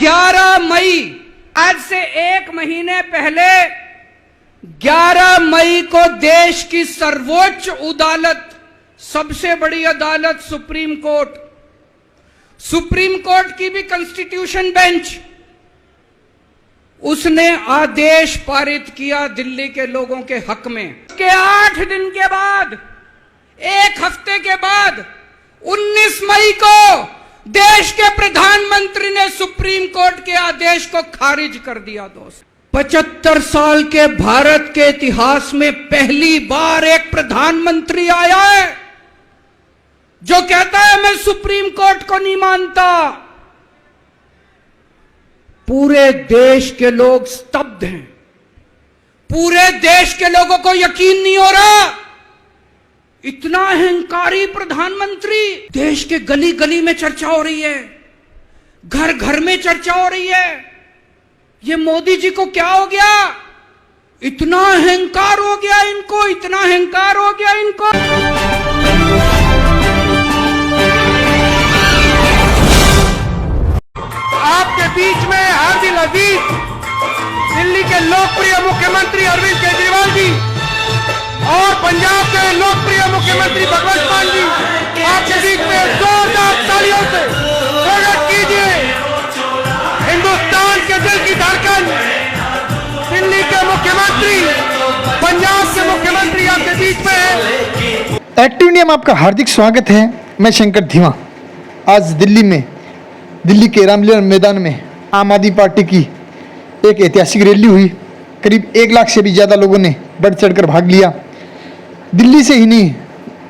11 मई, आज से एक महीने पहले 11 मई को देश की सर्वोच्च अदालत, सबसे बड़ी अदालत सुप्रीम कोर्ट की भी कॉन्स्टिट्यूशन बेंच, उसने आदेश पारित किया दिल्ली के लोगों के हक में। के 8 दिन के बाद, एक हफ्ते के बाद 19 मई को देश के प्रधानमंत्री ने सुप्रीम कोर्ट के आदेश को खारिज कर दिया। दोस्त, 75 साल के भारत के इतिहास में पहली बार एक प्रधानमंत्री आया है जो कहता है मैं सुप्रीम कोर्ट को नहीं मानता। पूरे देश के लोग स्तब्ध हैं, पूरे देश के लोगों को यकीन नहीं हो रहा, इतना अहंकारी प्रधानमंत्री। देश के गली गली में चर्चा हो रही है, घर घर में चर्चा हो रही है, ये मोदी जी को क्या हो गया, इतना अहंकार हो गया इनको, इतना अहंकार हो गया इनको। आपके बीच में हाजिर अजीज दिल्ली के लोकप्रिय मुख्यमंत्री अरविंद केजरीवाल जी और पंजाब के लोकप्रिय मुख्यमंत्री भगवंत मान जी, आपके बीच में जोरदार तालियों से स्वागत कीजिए। हिंदुस्तान के दिल की धड़कन, दिल्ली के मुख्यमंत्री, पंजाब के मुख्यमंत्री आपके बीच में है। एक्टिव इंडिया में आपका हार्दिक स्वागत है। मैं शंकर धीमा। आज दिल्ली के रामलीला मैदान में आम आदमी पार्टी की एक ऐतिहासिक रैली हुई। करीब 1 लाख से भी ज़्यादा लोगों ने बढ़ चढ़कर भाग लिया। दिल्ली से ही नहीं,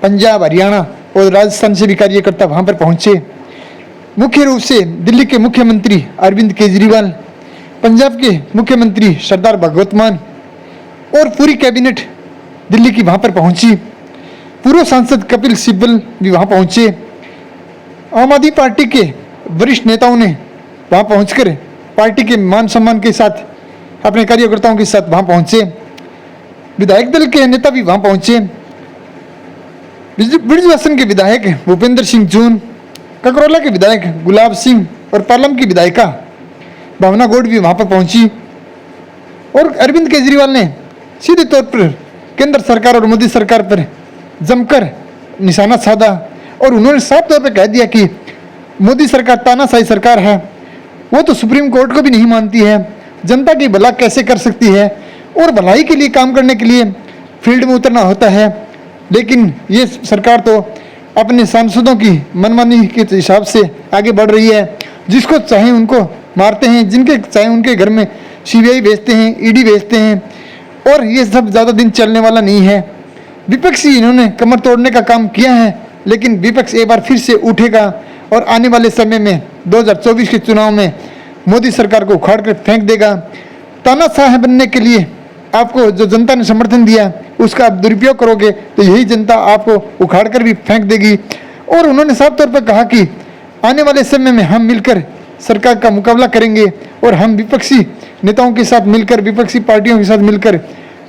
पंजाब, हरियाणा और राजस्थान से भी कार्यकर्ता वहाँ पर पहुँचे। मुख्य रूप से दिल्ली के मुख्यमंत्री अरविंद केजरीवाल, पंजाब के मुख्यमंत्री सरदार भगवंत मान और पूरी कैबिनेट दिल्ली की वहाँ पर पहुँची। पूर्व सांसद कपिल सिब्बल भी वहाँ पहुँचे। आम आदमी पार्टी के वरिष्ठ नेताओं ने वहाँ पहुँचकर पार्टी के मान सम्मान के साथ अपने कार्यकर्ताओं के साथ वहाँ पहुँचे। विधायक दल के नेता भी वहाँ पहुँचे। ब्रिजवासन के विधायक भूपेंद्र सिंह जून, ककरौला के विधायक गुलाब सिंह और पालम की विधायिका भावना गौड़ भी वहाँ पर पहुँची। और अरविंद केजरीवाल ने सीधे तौर पर केंद्र सरकार और मोदी सरकार पर जमकर निशाना साधा और उन्होंने साफ तौर पर कह दिया कि मोदी सरकार तानाशाही सरकार है, वो तो सुप्रीम कोर्ट को भी नहीं मानती है, जनता की भला कैसे कर सकती है और भलाई के लिए काम करने के लिए फील्ड में उतरना होता है। लेकिन ये सरकार तो अपने सांसदों की मनमानी के हिसाब से आगे बढ़ रही है। जिसको चाहे उनको मारते हैं, जिनके चाहे उनके घर में सीबीआई भेजते हैं, ईडी भेजते हैं और ये सब ज़्यादा दिन चलने वाला नहीं है। विपक्षी इन्होंने कमर तोड़ने का काम किया है, लेकिन विपक्ष एक बार फिर से उठेगा और आने वाले समय में 2024 के चुनाव में मोदी सरकार को उखाड़ कर फेंक देगा। तानाशाह बनने के लिए आपको जो जनता ने समर्थन दिया उसका आप दुरुपयोग करोगे तो यही जनता आपको उखाड़ कर भी फेंक देगी। और उन्होंने साफ तौर पर कहा कि आने वाले समय में हम मिलकर सरकार का मुकाबला करेंगे और हम विपक्षी नेताओं के साथ मिलकर, विपक्षी पार्टियों के साथ मिलकर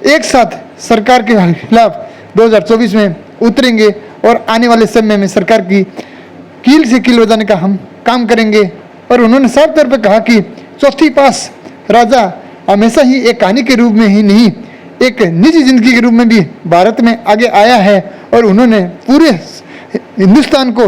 एक साथ सरकार के खिलाफ 2024 में उतरेंगे और आने वाले समय में सरकार की कील से कील बजाने का हम काम करेंगे। और उन्होंने साफ तौर पर कहा कि चौथी पास राजा हमेशा ही एक कहानी के रूप में ही नहीं, एक निजी जिंदगी के रूप में भी भारत में आगे आया है और उन्होंने पूरे हिंदुस्तान को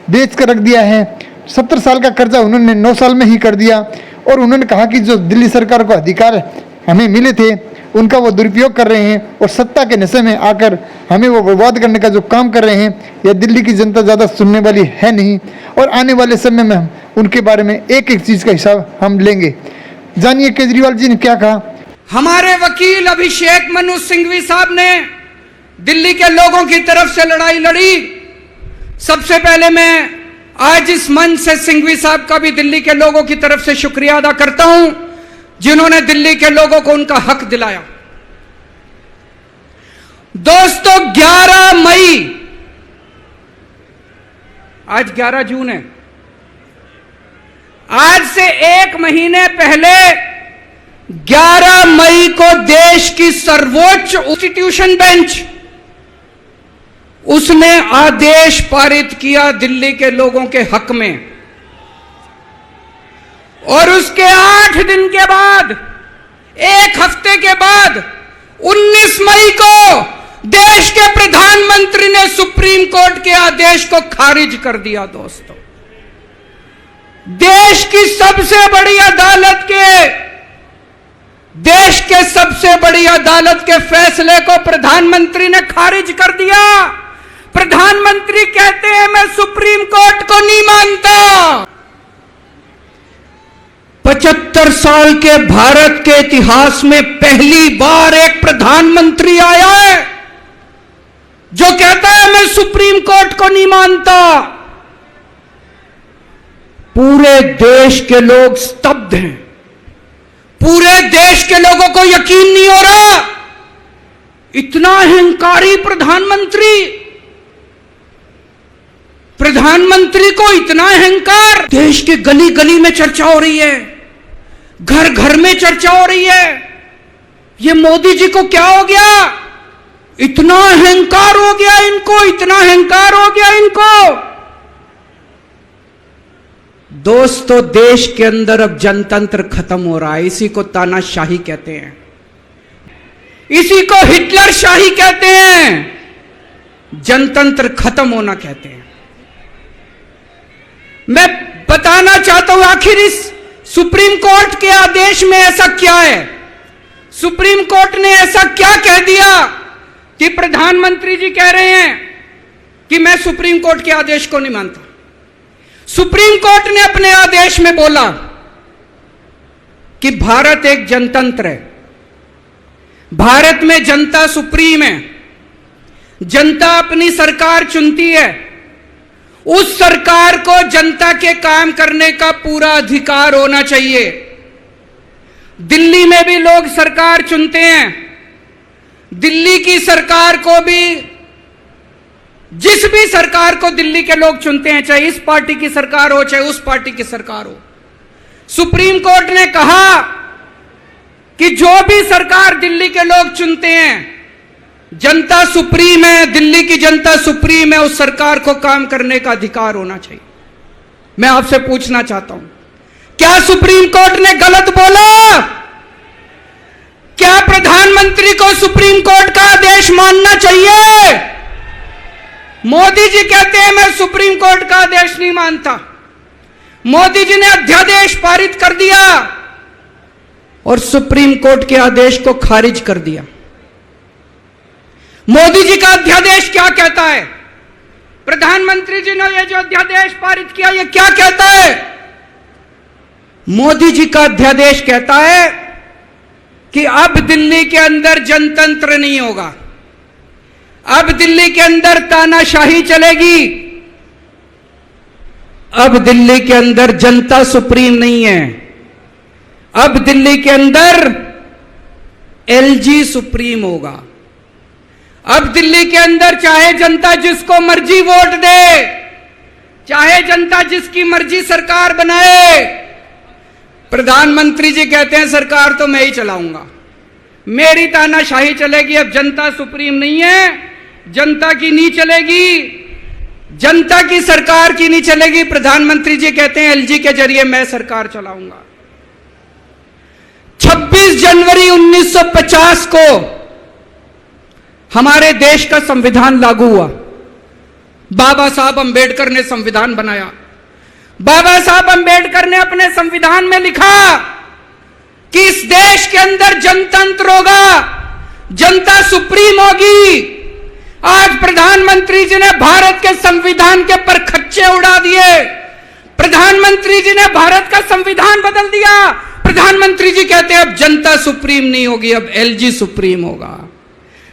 बेच कर रख दिया है। 70 साल का कर्जा उन्होंने 9 साल में ही कर दिया। और उन्होंने कहा कि जो दिल्ली सरकार को अधिकार हमें मिले थे उनका वो दुरुपयोग कर रहे हैं और सत्ता के नशे में आकर हमें वो बर्बाद करने का जो काम कर रहे हैं, यह दिल्ली की जनता ज़्यादा सुनने वाली है नहीं। और आने वाले समय में हम उनके बारे में एक एक चीज़ का हिसाब हम लेंगे। जानिए केजरीवाल जी ने क्या कहा। हमारे वकील अभिषेक मनु सिंघवी साहब ने दिल्ली के लोगों की तरफ से लड़ाई लड़ी। सबसे पहले मैं आज इस मंच से सिंघवी साहब का भी दिल्ली के लोगों की तरफ से शुक्रिया अदा करता हूं, जिन्होंने दिल्ली के लोगों को उनका हक दिलाया। दोस्तों, 11 मई, आज 11 जून है, आज से एक महीने पहले 11 मई को देश की सर्वोच्च कॉन्स्टिट्यूशन बेंच, उसने आदेश पारित किया दिल्ली के लोगों के हक में। और उसके 8 दिन के बाद, एक हफ्ते के बाद 19 मई को देश के प्रधानमंत्री ने सुप्रीम कोर्ट के आदेश को खारिज कर दिया। दोस्तों, देश की सबसे बड़ी अदालत के फैसले को प्रधानमंत्री ने खारिज कर दिया। प्रधानमंत्री कहते हैं मैं सुप्रीम कोर्ट को नहीं मानता। 75 साल के भारत के इतिहास में पहली बार एक प्रधानमंत्री आया है जो कहता है मैं सुप्रीम कोर्ट को नहीं मानता। पूरे देश के लोग स्तब्ध हैं। पूरे देश के लोगों को यकीन नहीं हो रहा, इतना अहंकारी प्रधानमंत्री को इतना अहंकार। देश के गली गली में चर्चा हो रही है, घर घर में चर्चा हो रही है, ये मोदी जी को क्या हो गया, इतना अहंकार हो गया इनको, इतना अहंकार हो गया इनको। दोस्तों, देश के अंदर अब जनतंत्र खत्म हो रहा है। इसी को तानाशाही कहते हैं, इसी को हिटलर शाही कहते हैं, जनतंत्र खत्म होना कहते हैं। मैं बताना चाहता हूं आखिर इस सुप्रीम कोर्ट के आदेश में ऐसा क्या है। सुप्रीम कोर्ट ने ऐसा क्या कह दिया कि प्रधानमंत्री जी कह रहे हैं कि मैं सुप्रीम कोर्ट के आदेश को नहीं मानता। सुप्रीम कोर्ट ने अपने आदेश में बोला कि भारत एक जनतंत्र है, भारत में जनता सुप्रीम है, जनता अपनी सरकार चुनती है, उस सरकार को जनता के काम करने का पूरा अधिकार होना चाहिए। दिल्ली में भी लोग सरकार चुनते हैं, दिल्ली की सरकार को भी, जिस भी सरकार को दिल्ली के लोग चुनते हैं, चाहे इस पार्टी की सरकार हो चाहे उस पार्टी की सरकार हो। सुप्रीम कोर्ट ने कहा कि जो भी सरकार दिल्ली के लोग चुनते हैं, जनता सुप्रीम है, दिल्ली की जनता सुप्रीम है, उस सरकार को काम करने का अधिकार होना चाहिए। मैं आपसे पूछना चाहता हूं, क्या सुप्रीम कोर्ट ने गलत बोला? क्या प्रधानमंत्री को सुप्रीम कोर्ट का आदेश मानना चाहिए? मोदी जी कहते हैं मैं सुप्रीम कोर्ट का आदेश नहीं मानता। मोदी जी ने अध्यादेश पारित कर दिया और सुप्रीम कोर्ट के आदेश को खारिज कर दिया। मोदी जी का अध्यादेश क्या कहता है? प्रधानमंत्री जी ने यह जो अध्यादेश पारित किया, यह क्या कहता है? मोदी जी का अध्यादेश कहता है कि अब दिल्ली के अंदर जनतंत्र नहीं होगा, अब दिल्ली के अंदर तानाशाही चलेगी, अब दिल्ली के अंदर जनता सुप्रीम नहीं है, अब दिल्ली के अंदर एलजी सुप्रीम होगा। अब दिल्ली के अंदर चाहे जनता जिसको मर्जी वोट दे, चाहे जनता जिसकी मर्जी सरकार बनाए, प्रधानमंत्री जी कहते हैं सरकार तो मैं ही चलाऊंगा, मेरी तानाशाही चलेगी। अब जनता सुप्रीम नहीं है, जनता की नहीं चलेगी, जनता की सरकार की नहीं चलेगी। प्रधानमंत्री जी कहते हैं एलजी के जरिए मैं सरकार चलाऊंगा। 26 जनवरी 1950 को हमारे देश का संविधान लागू हुआ। बाबा साहब अंबेडकर ने संविधान बनाया। बाबा साहब अंबेडकर ने अपने संविधान में लिखा कि इस देश के अंदर जनतंत्र होगा, जनता सुप्रीम होगी। आज प्रधानमंत्री जी ने भारत के संविधान के परखच्चे उड़ा दिए। प्रधानमंत्री जी ने भारत का संविधान बदल दिया। प्रधानमंत्री जी कहते हैं अब जनता सुप्रीम नहीं होगी, अब एलजी सुप्रीम होगा।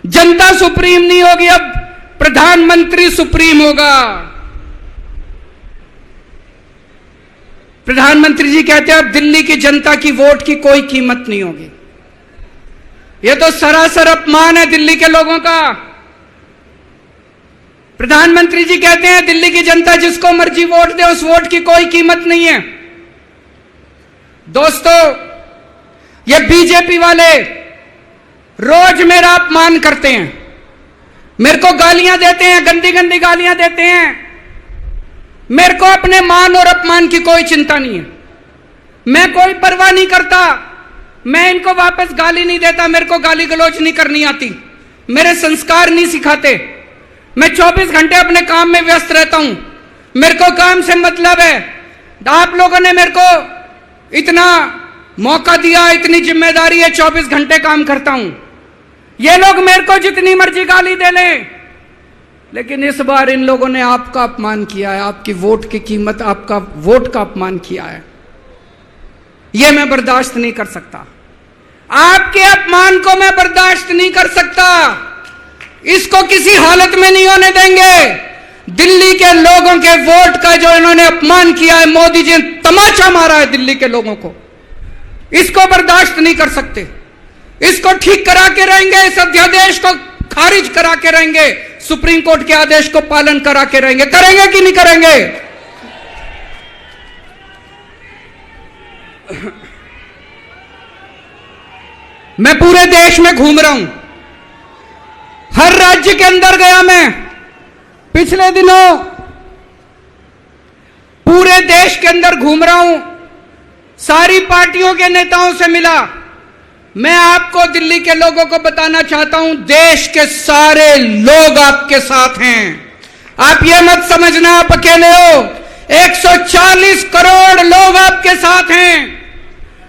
जनता सुप्रीम नहीं होगी, अब प्रधानमंत्री सुप्रीम होगा। प्रधानमंत्री जी कहते हैं अब दिल्ली की जनता की वोट की कोई कीमत नहीं होगी। यह तो सरासर अपमान है दिल्ली के लोगों का। प्रधानमंत्री जी कहते हैं दिल्ली की जनता जिसको मर्जी वोट दे, उस वोट की कोई कीमत नहीं है। दोस्तों, ये बीजेपी वाले रोज मेरा अपमान करते हैं, मेरे को गालियां देते हैं, गंदी गंदी गालियां देते हैं। मेरे को अपने मान और अपमान की कोई चिंता नहीं है। मैं कोई परवाह नहीं करता, मैं इनको वापस गाली नहीं देता, मेरे को गाली गलौज नहीं करनी आती, मेरे संस्कार नहीं सिखाते, मैं 24 घंटे अपने काम में व्यस्त रहता हूं, मेरे को काम से मतलब है। आप लोगों ने मेरे को इतना मौका दिया, इतनी जिम्मेदारी है, 24 घंटे काम करता हूं। ये लोग मेरे को जितनी मर्जी गाली दे लें, लेकिन इस बार इन लोगों ने आपका अपमान किया है, आपकी वोट की कीमत, आपका वोट का अपमान किया है। यह मैं बर्दाश्त नहीं कर सकता, आपके अपमान को मैं बर्दाश्त नहीं कर सकता, इसको किसी हालत में नहीं होने देंगे। दिल्ली के लोगों के वोट का जो इन्होंने अपमान किया है, मोदी जी ने तमाचा मारा है दिल्ली के लोगों को, इसको बर्दाश्त नहीं कर सकते। इसको ठीक करा के रहेंगे, इस अध्यादेश को खारिज करा के रहेंगे, सुप्रीम कोर्ट के आदेश को पालन करा के रहेंगे। करेंगे कि नहीं करेंगे? मैं पूरे देश में घूम रहा हूं, हर राज्य के अंदर गया मैं। पिछले दिनों पूरे देश के अंदर घूम रहा हूं, सारी पार्टियों के नेताओं से मिला। मैं आपको दिल्ली के लोगों को बताना चाहता हूं, देश के सारे लोग आपके साथ हैं। आप ये मत समझना आप अकेले हो, 140 करोड़ लोग आपके साथ हैं।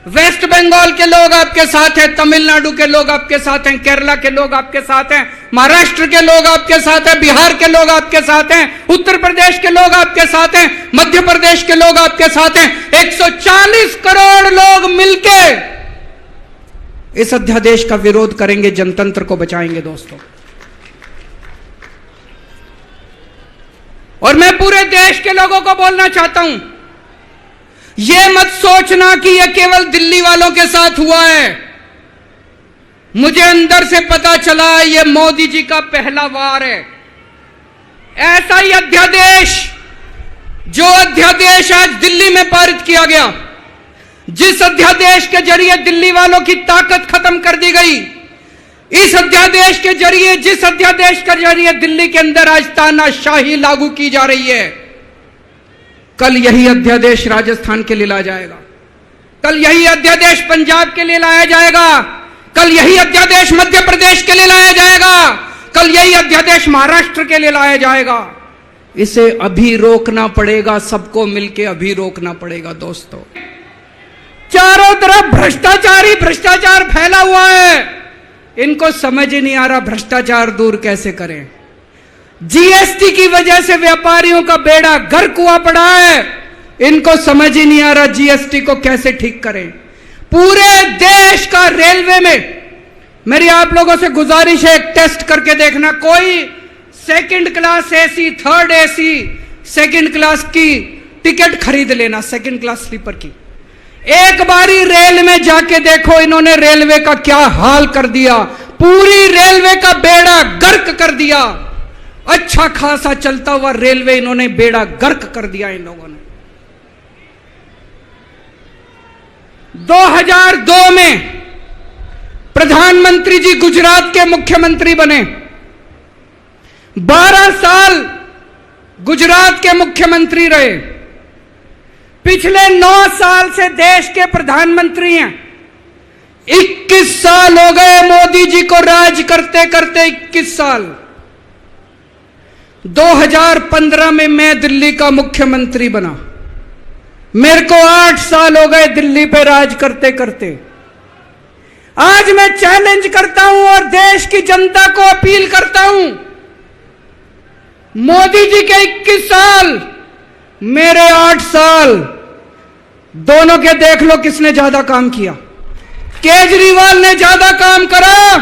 वेस्ट बंगाल के लोग आपके साथ हैं, तमिलनाडु के लोग आपके साथ हैं, केरला के लोग आपके साथ हैं, महाराष्ट्र के लोग आपके साथ हैं, बिहार के लोग आपके साथ हैं, उत्तर प्रदेश के लोग आपके साथ हैं, मध्य प्रदेश के लोग आपके साथ हैं। 140 करोड़ लोग मिलके इस अध्यादेश का विरोध करेंगे, जनतंत्र को बचाएंगे दोस्तों। और मैं पूरे देश के लोगों को बोलना चाहता हूं, यह मत सोचना कि यह केवल दिल्ली वालों के साथ हुआ है। मुझे अंदर से पता चला यह मोदी जी का पहला वार है। ऐसा ही अध्यादेश, जो अध्यादेश आज दिल्ली में पारित किया गया, जिस अध्यादेश के जरिए दिल्ली वालों की ताकत खत्म कर दी गई, इस अध्यादेश के जरिए, जिस अध्यादेश के जरिए दिल्ली के अंदर आज तानाशाही लागू की जा रही है, कल यही अध्यादेश राजस्थान के लिए लाया जाएगा, कल यही अध्यादेश पंजाब के लिए लाया जाएगा, कल यही अध्यादेश मध्य प्रदेश के लिए लाया जाएगा, कल यही अध्यादेश महाराष्ट्र के लिए लाया जाएगा। इसे अभी रोकना पड़ेगा, सबको मिलकर अभी रोकना पड़ेगा दोस्तों। चारों तरफ भ्रष्टाचारी भ्रष्टाचार फैला हुआ है, इनको समझ ही नहीं आ रहा भ्रष्टाचार दूर कैसे करें। जीएसटी की वजह से व्यापारियों का बेड़ा गर्क हुआ पड़ा है, इनको समझ ही नहीं आ रहा जीएसटी को कैसे ठीक करें। पूरे देश का रेलवे में मेरी आप लोगों से गुजारिश है, एक टेस्ट करके देखना, कोई second class AC, third AC, second class की टिकट खरीद लेना, सेकंड क्लास स्लीपर की। एक बारी रेल में जाके देखो इन्होंने रेलवे का क्या हाल कर दिया, पूरी रेलवे का बेड़ा गर्क कर दिया। अच्छा खासा चलता हुआ रेलवे इन्होंने बेड़ा गर्क कर दिया इन लोगों ने। 2002 में प्रधानमंत्री जी गुजरात के मुख्यमंत्री बने, 12 साल गुजरात के मुख्यमंत्री रहे। पिछले 9 साल से देश के प्रधानमंत्री हैं। 21 साल हो गए मोदी जी को राज करते करते, 21 साल। 2015 में मैं दिल्ली का मुख्यमंत्री बना, मेरे को 8 साल हो गए दिल्ली पे राज करते करते। आज मैं चैलेंज करता हूं और देश की जनता को अपील करता हूं, मोदी जी के 21 साल, मेरे 8 साल, दोनों के देख लो किसने ज्यादा काम किया। केजरीवाल ने ज्यादा काम करा,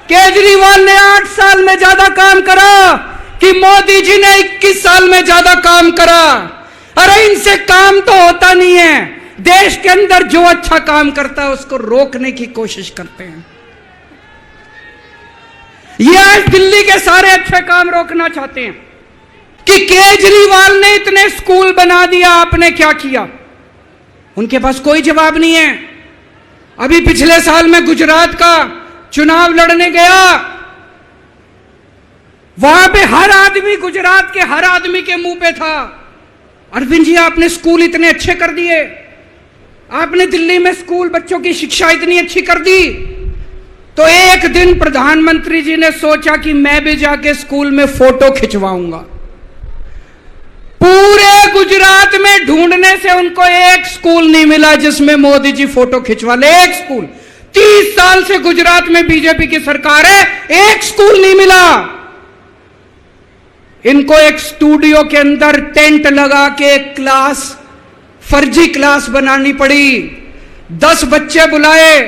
केजरीवाल ने 8 साल में ज्यादा काम करा कि मोदी जी ने 21 साल में ज्यादा काम करा। अरे इनसे काम तो होता नहीं है, देश के अंदर जो अच्छा काम करता है उसको रोकने की कोशिश करते हैं। ये आज दिल्ली के सारे अच्छे काम रोकना चाहते हैं कि केजरीवाल ने इतने स्कूल बना दिया, आपने क्या किया? उनके पास कोई जवाब नहीं है। अभी पिछले साल मैं गुजरात का चुनाव लड़ने गया, वहां पे हर आदमी, गुजरात के हर आदमी के मुंह पे था, अरविंद जी आपने स्कूल इतने अच्छे कर दिए, आपने दिल्ली में स्कूल बच्चों की शिक्षा इतनी अच्छी कर दी, तो एक दिन प्रधानमंत्री जी ने सोचा कि मैं भी जाके स्कूल में फोटो खिंचवाऊंगा। पूरे गुजरात में ढूंढने से उनको एक स्कूल नहीं मिला जिसमें मोदी जी फोटो खिंचवा ले। एक स्कूल, 30 साल से गुजरात में बीजेपी की सरकार है, एक स्कूल नहीं मिला। इनको एक स्टूडियो के अंदर टेंट लगा के एक क्लास, फर्जी क्लास बनानी पड़ी। 10 बच्चे बुलाए,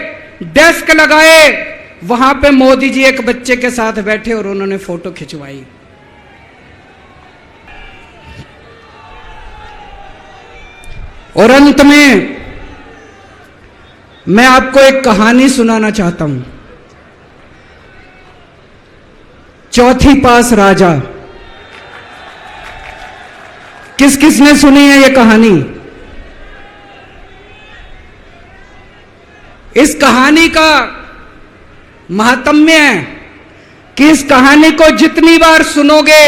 डेस्क लगाए, वहां पे मोदी जी एक बच्चे के साथ बैठे और उन्होंने फोटो खिंचवाई। और अंत में मैं आपको एक कहानी सुनाना चाहता हूं। चौथी पास राजा, किस किसने सुनी है ये कहानी? इस कहानी का महात्म्य है कि इस कहानी को जितनी बार सुनोगे,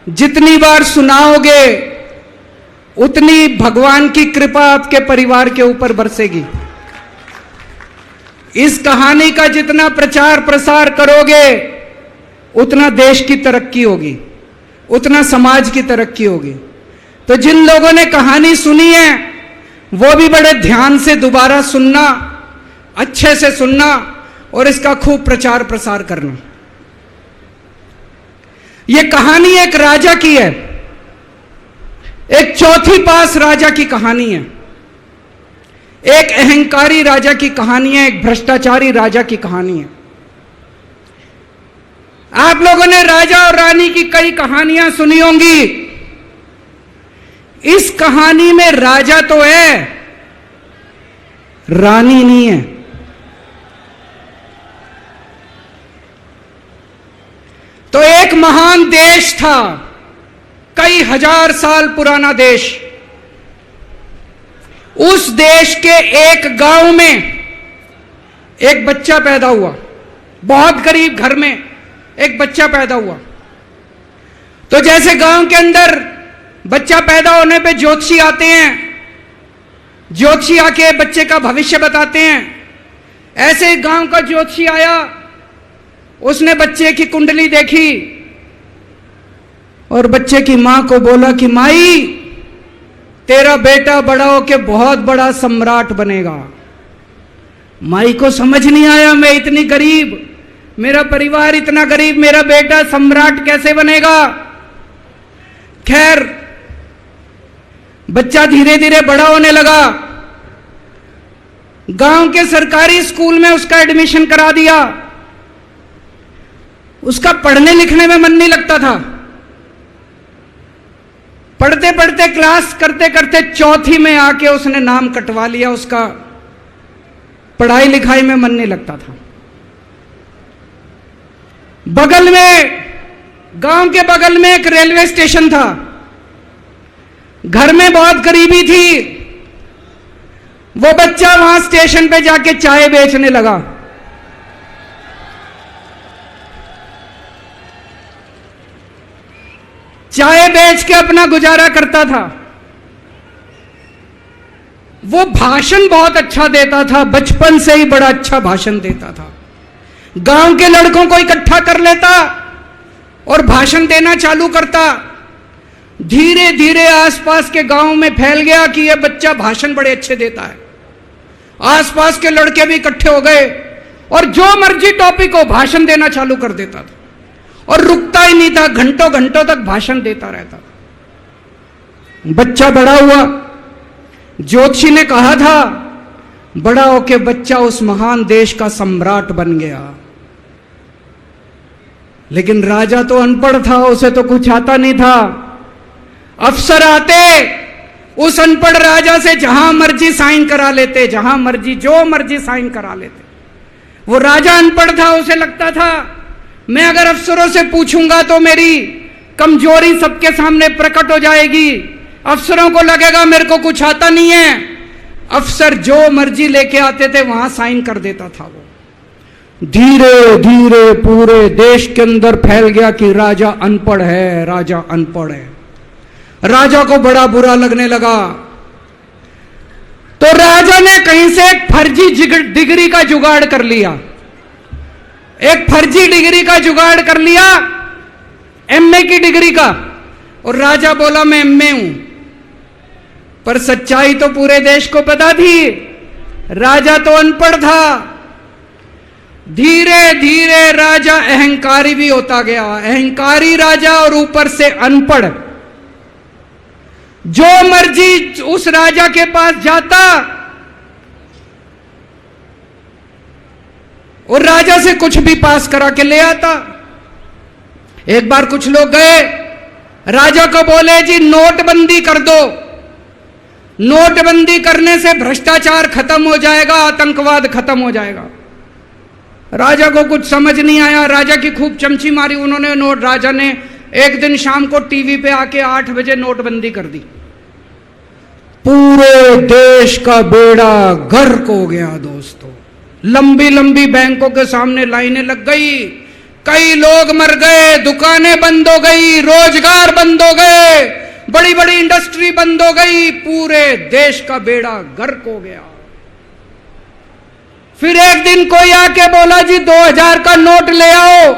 जितनी बार सुनाओगे, उतनी भगवान की कृपा आपके परिवार के ऊपर बरसेगी। इस कहानी का जितना प्रचार प्रसार करोगे, उतना देश की तरक्की होगी, उतना समाज की तरक्की होगी। तो जिन लोगों ने कहानी सुनी है वो भी बड़े ध्यान से दोबारा सुनना, अच्छे से सुनना और इसका खूब प्रचार प्रसार करना। यह कहानी एक राजा की है, एक चौथी पास राजा की कहानी है, एक अहंकारी राजा की कहानी है, एक भ्रष्टाचारी राजा की कहानी है। आप लोगों ने राजा और रानी की कई कहानियां सुनी होंगी। इस कहानी में राजा तो है, रानी नहीं है। तो एक महान देश था, कई हजार साल पुराना देश। उस देश के एक गांव में एक बच्चा पैदा हुआ, बहुत गरीब घर में एक बच्चा पैदा हुआ। तो जैसे गांव के अंदर बच्चा पैदा होने पे ज्योतिषी आते हैं, ज्योतिषी आके बच्चे का भविष्य बताते हैं, ऐसे गांव का ज्योतिषी आया, उसने बच्चे की कुंडली देखी और बच्चे की मां को बोला कि माई, तेरा बेटा बड़ा होके बहुत बड़ा सम्राट बनेगा। माई को समझ नहीं आया, मैं इतनी गरीब, मेरा परिवार इतना गरीब, मेरा बेटा सम्राट कैसे बनेगा। खैर, बच्चा धीरे धीरे बड़ा होने लगा। गांव के सरकारी स्कूल में उसका एडमिशन करा दिया। उसका पढ़ने लिखने में मन नहीं लगता था। पढ़ते पढ़ते, क्लास करते करते चौथी में आके उसने नाम कटवा लिया। उसका पढ़ाई लिखाई में मन नहीं लगता था। बगल में, गांव के बगल में एक रेलवे स्टेशन था। घर में बहुत गरीबी थी। वो बच्चा वहां स्टेशन पे जाके चाय बेचने लगा। चाय बेच के अपना गुजारा करता था। वो भाषण बहुत अच्छा देता था, बचपन से ही बड़ा अच्छा भाषण देता था। गांव के लड़कों को इकट्ठा कर लेता और भाषण देना चालू करता। धीरे धीरे आसपास के गांव में फैल गया कि यह बच्चा भाषण बड़े अच्छे देता है। आसपास के लड़के भी इकट्ठे हो गए और जो मर्जी टॉपिक हो भाषण देना चालू कर देता था और रुकता ही नहीं था, घंटों घंटों तक भाषण देता रहता था। बच्चा बड़ा हुआ। ज्योतिषी ने कहा था बड़ा होके बच्चा उस महान देश का सम्राट बन गया। लेकिन राजा तो अनपढ़ था, उसे तो कुछ आता नहीं था। अफसर आते, उस अनपढ़ राजा से जहां मर्जी साइन करा लेते, जहां मर्जी जो मर्जी साइन करा लेते। वो राजा अनपढ़ था, उसे लगता था मैं अगर अफसरों से पूछूंगा तो मेरी कमजोरी सबके सामने प्रकट हो जाएगी। अफसरों को लगेगा मेरे को कुछ आता नहीं है। अफसर जो मर्जी लेके आते थे वहां साइन कर देता था। वो धीरे धीरे पूरे देश के अंदर फैल गया कि राजा अनपढ़ है, राजा अनपढ़ है। राजा को बड़ा बुरा लगने लगा। तो राजा ने कहीं से एक फर्जी डिग्री का जुगाड़ कर लिया, एक फर्जी डिग्री का जुगाड़ कर लिया, एमए की डिग्री का। और राजा बोला मैं एमए हूं, पर सच्चाई तो पूरे देश को पता थी, राजा तो अनपढ़ था। धीरे धीरे राजा अहंकारी भी होता गया, अहंकारी राजा और ऊपर से अनपढ़। जो मर्जी उस राजा के पास जाता और राजा से कुछ भी पास करा के ले आता। एक बार कुछ लोग गए राजा को, बोले जी नोटबंदी कर दो, नोटबंदी करने से भ्रष्टाचार खत्म हो जाएगा, आतंकवाद खत्म हो जाएगा। राजा को कुछ समझ नहीं आया, राजा की खूब चमची मारी उन्होंने। राजा ने एक दिन शाम को टीवी पे आके 8 बजे नोटबंदी कर दी। पूरे देश का बेड़ा गर्क हो गया दोस्तों। लंबी लंबी बैंकों के सामने लाइनें लग गई, कई लोग मर गए, दुकानें बंद हो गई, रोजगार बंद हो गए, बड़ी बड़ी इंडस्ट्री बंद हो गई, पूरे देश का बेड़ा गर्क हो गया। फिर एक दिन कोई आके बोला जी 2000 का नोट ले आओ।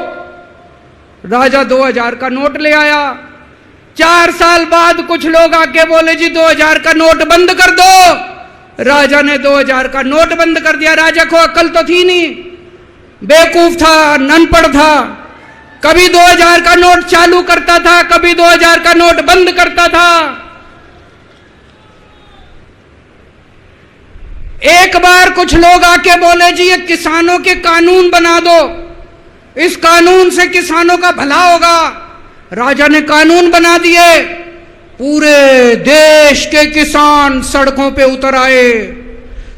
राजा 2000 का नोट ले आया। 4 साल बाद कुछ लोग आके बोले जी 2000 का नोट बंद कर दो। राजा ने 2000 का नोट बंद कर दिया। राजा को अक्ल तो थी नहीं, बेवकूफ था, अनपढ़ था। कभी 2000 का नोट चालू करता था, कभी 2000 का नोट बंद करता था। एक बार कुछ लोग आके बोले जी ये किसानों के कानून बना दो, इस कानून से किसानों का भला होगा। राजा ने कानून बना दिए, पूरे देश के किसान सड़कों पे उतर आए।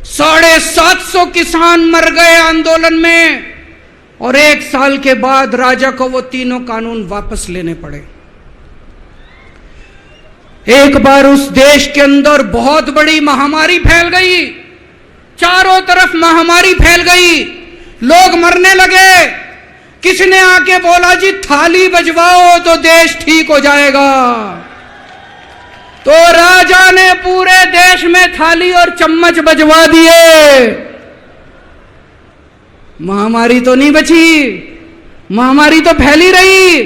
750 किसान मर गए आंदोलन में, और 1 साल के बाद राजा को वो तीनों कानून वापस लेने पड़े। एक बार उस देश के अंदर बहुत बड़ी महामारी फैल गई, चारों तरफ महामारी फैल गई, लोग मरने लगे। किसने आके बोला जी थाली बजवाओ तो देश ठीक हो जाएगा। तो राजा ने पूरे देश में थाली और चम्मच बजवा दिए। महामारी तो नहीं बची, महामारी तो फैली रही।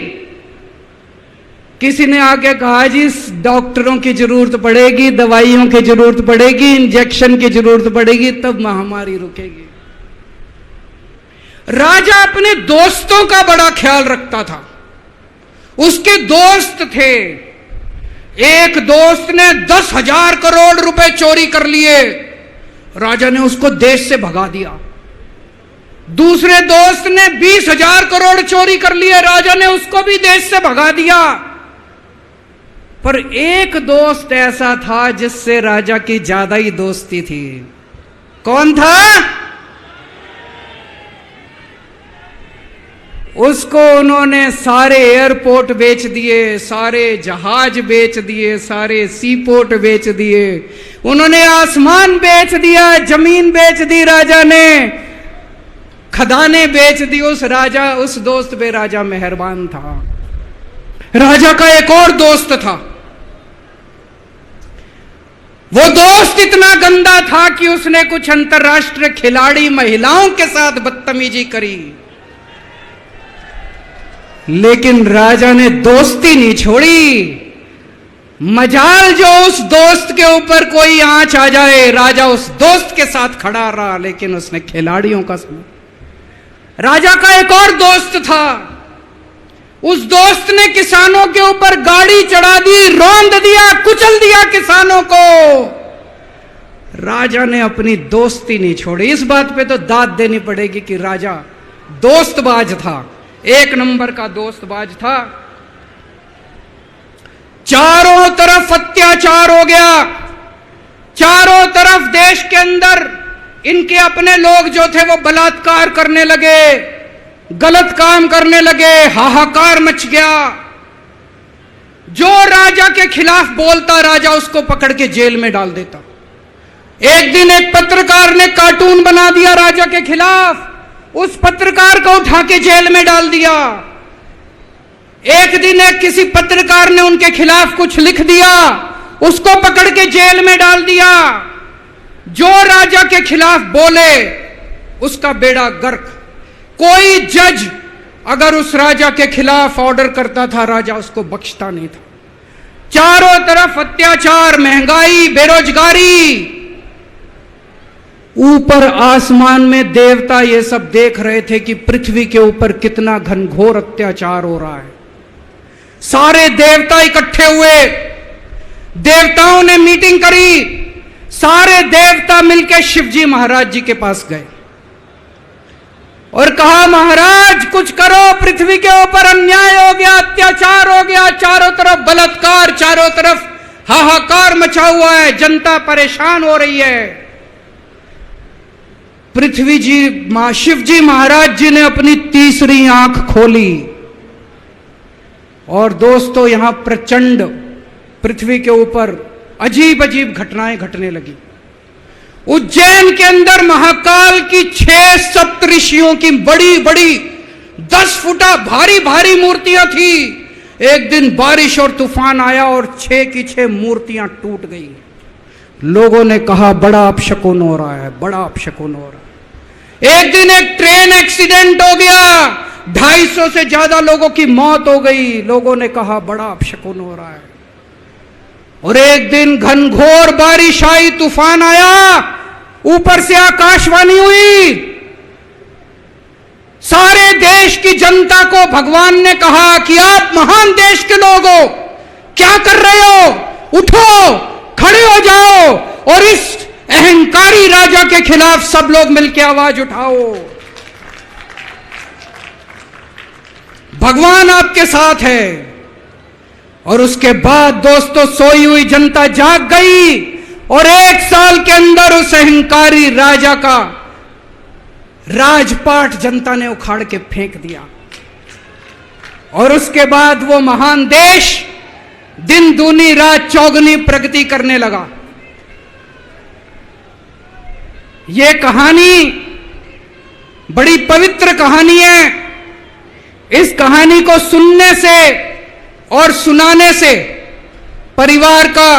किसी ने आके कहा जी डॉक्टरों की जरूरत पड़ेगी, दवाइयों की जरूरत पड़ेगी, इंजेक्शन की जरूरत पड़ेगी, तब महामारी रुकेगी। राजा अपने दोस्तों का बड़ा ख्याल रखता था। उसके दोस्त थे। एक दोस्त ने 10,000 करोड़ रुपए चोरी कर लिए, राजा ने उसको देश से भगा दिया। दूसरे दोस्त ने 20,000 करोड़ चोरी कर लिए, राजा ने उसको भी देश से भगा दिया। पर एक दोस्त ऐसा था जिससे राजा की ज्यादा ही दोस्ती थी। कौन था? उसको उन्होंने सारे एयरपोर्ट बेच दिए, सारे जहाज बेच दिए, सारे सीपोर्ट बेच दिए, उन्होंने आसमान बेच दिया, जमीन बेच दी राजा ने, खदानें बेच दी। उस दोस्त पे राजा मेहरबान था। राजा का एक और दोस्त था। वो दोस्त इतना गंदा था कि उसने कुछ अंतर्राष्ट्रीय खिलाड़ी महिलाओं के साथ बदतमीजी करी, लेकिन राजा ने दोस्ती नहीं छोड़ी। मजाल जो उस दोस्त के ऊपर कोई आंच आ जाए, राजा उस दोस्त के साथ खड़ा रहा, लेकिन उसने खिलाड़ियों का सुना। राजा का एक और दोस्त था। उस दोस्त ने किसानों के ऊपर गाड़ी चढ़ा दी, रौंद दिया, कुचल दिया किसानों को। राजा ने अपनी दोस्ती नहीं छोड़ी। इस बात पे तो दाद देनी पड़ेगी कि राजा दोस्तबाज था, 1 नंबर का दोस्तबाज था। चारों तरफ अत्याचार हो गया, चारों तरफ देश के अंदर इनके अपने लोग जो थे वो बलात्कार करने लगे, गलत काम करने लगे, हाहाकार मच गया। जो राजा के खिलाफ बोलता, राजा उसको पकड़ के जेल में डाल देता। एक दिन एक पत्रकार ने कार्टून बना दिया राजा के खिलाफ, उस पत्रकार को उठा के जेल में डाल दिया। एक दिन एक किसी पत्रकार ने उनके खिलाफ कुछ लिख दिया, उसको पकड़ के जेल में डाल दिया। जो राजा के खिलाफ बोले उसका बेड़ा गर्क। कोई जज अगर उस राजा के खिलाफ ऑर्डर करता था, राजा उसको बख्शता नहीं था। चारों तरफ अत्याचार, महंगाई, बेरोजगारी। ऊपर आसमान में देवता ये सब देख रहे थे कि पृथ्वी के ऊपर कितना घनघोर अत्याचार हो रहा है। सारे देवता इकट्ठे हुए, देवताओं ने मीटिंग करी, सारे देवता मिलकर शिवजी महाराज जी के पास गए और कहा, महाराज कुछ करो, पृथ्वी के ऊपर अन्याय हो गया, अत्याचार हो गया, चारों तरफ बलात्कार, चारों तरफ हाहाकार मचा हुआ है, जनता परेशान हो रही है। पृथ्वी जी, शिवजी महाराज जी ने अपनी तीसरी आंख खोली और दोस्तों यहां प्रचंड पृथ्वी के ऊपर अजीब अजीब घटनाएं घटने लगी। उज्जैन के अंदर महाकाल की 6 सप्तऋषियों की बड़ी बड़ी 10 फुटा भारी भारी मूर्तियां थी। एक दिन बारिश और तूफान आया और 6 की 6 मूर्तियां टूट गई। लोगों ने कहा बड़ा अपशकुन हो रहा है, बड़ा अपशकुन हो रहा है। एक दिन एक ट्रेन एक्सीडेंट हो गया, 250 से ज्यादा लोगों की मौत हो गई। लोगों ने कहा बड़ा अपशकुन हो रहा है। और एक दिन घनघोर बारिश आई, तूफान आया, ऊपर से आकाशवाणी हुई, सारे देश की जनता को भगवान ने कहा कि आप महान देश के लोग हो, क्या कर रहे हो, उठो, खड़े हो जाओ और इस अहंकारी राजा के खिलाफ सब लोग मिलकर आवाज उठाओ। भगवान आपके साथ है। और उसके बाद दोस्तों सोई हुई जनता जाग गई और 1 साल के अंदर उस अहंकारी राजा का राजपाट जनता ने उखाड़ के फेंक दिया। और उसके बाद वो महान देश दिन दूनी रात चौगुनी प्रगति करने लगा। ये कहानी बड़ी पवित्र कहानी है। इस कहानी को सुनने से और सुनाने से परिवार का,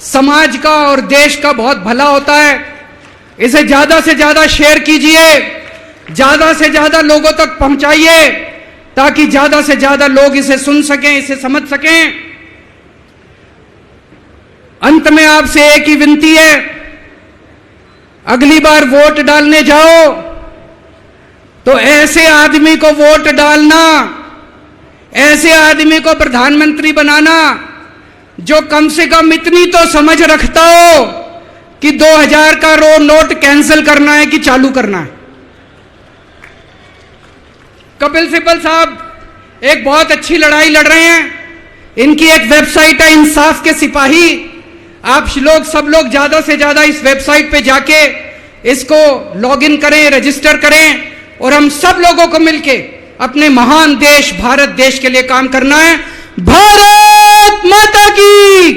समाज का और देश का बहुत भला होता है। इसे ज्यादा से ज्यादा शेयर कीजिए, ज्यादा से ज्यादा लोगों तक पहुंचाइए ताकि ज्यादा से ज्यादा लोग इसे सुन सकें, इसे समझ सकें। अंत में आपसे एक ही विनती है, अगली बार वोट डालने जाओ तो ऐसे आदमी को वोट डालना, ऐसे आदमी को प्रधानमंत्री बनाना जो कम से कम इतनी तो समझ रखता हो कि 2000 का नोट कैंसिल करना है कि चालू करना है। कपिल सिब्बल साहब एक बहुत अच्छी लड़ाई लड़ रहे हैं। इनकी एक वेबसाइट है इंसाफ के सिपाही। आप लोग, सब लोग ज्यादा से ज्यादा इस वेबसाइट पे जाके इसको लॉगिन करें, रजिस्टर करें और हम सब लोगों को मिलके अपने महान देश भारत देश के लिए काम करना है। भारत माता की